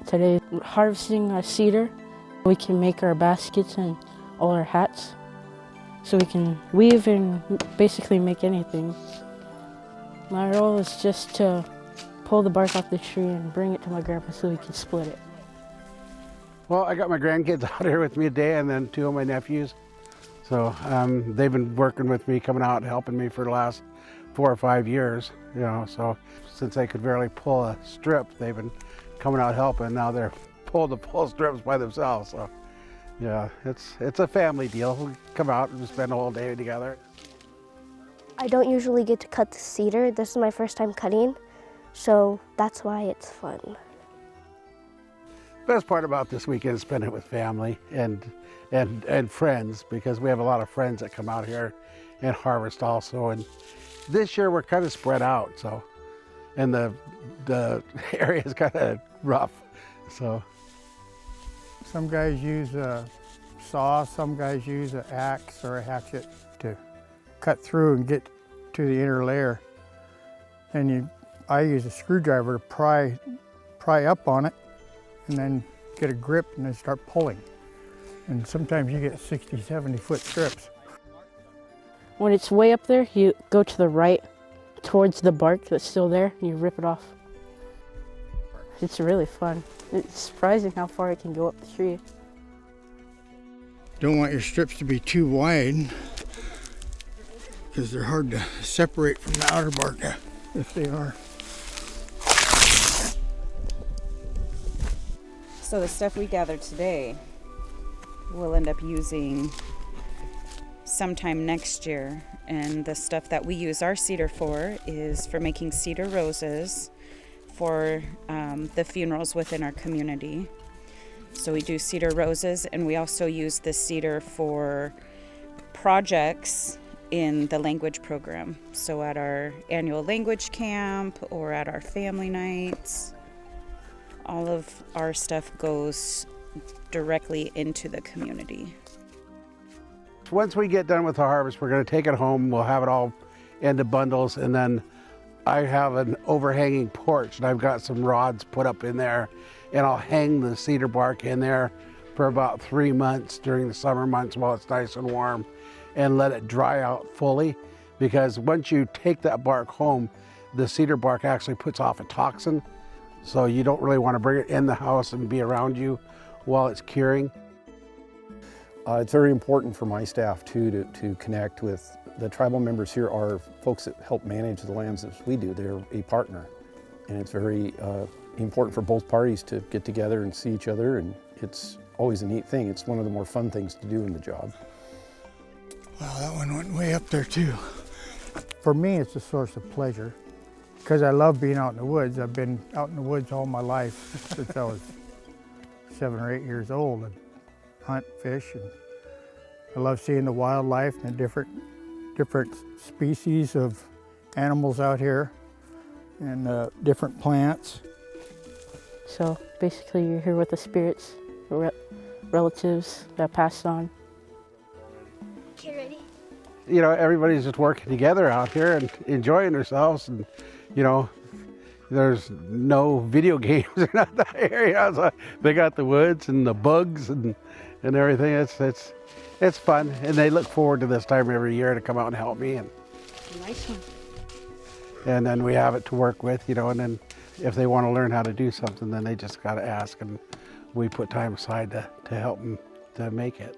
Today, we're harvesting cedar. We can make our baskets and all our hats. So we can weave and basically make anything. My role is just to pull the bark off the tree and bring it to my grandpa so we can split it. Well, I got my grandkids out here with me today, and then 2 of my nephews. So they've been working with me, coming out and helping me for the last 4 or 5 years. You know, so since they could barely pull a strip, they've been coming out helping. Now they're pull strips by themselves. So yeah, it's a family deal. We come out and spend the whole day together. I don't usually get to cut the cedar. This is my first time cutting, so that's why it's fun. Best part about this weekend is spending it with family and friends, because we have a lot of friends that come out here and harvest also. And this year we're kind of spread out, so, and the area is kind of rough. So some guys use a saw, some guys use an axe or a hatchet to cut through and get to the inner layer. And I use a screwdriver to pry up on it, and then get a grip and then start pulling. And sometimes you get 60, 70-foot strips. When it's way up there, you go to the right towards the bark that's still there, and you rip it off. It's really fun. It's surprising how far it can go up the tree. Don't want your strips to be too wide, because they're hard to separate from the outer bark if they are. So the stuff we gathered today, we'll end up using sometime next year. And the stuff that we use our cedar for is for making cedar roses for the funerals within our community. So we do cedar roses, and we also use the cedar for projects in the language program. So at our annual language camp or at our family nights, all of our stuff goes directly into the community. Once we get done with the harvest, we're going to take it home. We'll have it all into bundles, and then I have an overhanging porch, and I've got some rods put up in there, and I'll hang the cedar bark in there for about 3 months during the summer months while it's nice and warm, and let it dry out fully. Because once you take that bark home, the cedar bark actually puts off a toxin, so you don't really want to bring it in the house and be around you while it's curing. It's very important for my staff too to connect with the tribal members here. Are folks that help manage the lands as we do. They're a partner, and it's very important for both parties to get together and see each other, and it's always a neat thing. It's one of the more fun things to do in the job. Wow, that one went way up there too. For me, it's a source of pleasure, because I love being out in the woods. I've been out in the woods all my life since I was 7 or 8 years old, and hunt, fish, and I love seeing the wildlife and the different species of animals out here, and different plants. So basically you're here with the spirits, relatives that passed on. Okay, ready? You know, everybody's just working together out here and enjoying themselves, and you know, there's no video games in that area. So they got the woods and the bugs and everything. It's fun, and they look forward to this time every year to come out and help me. And Nice one. And then we have it to work with, you know, and then if they want to learn how to do something, then they just got to ask, and we put time aside to help them to make it.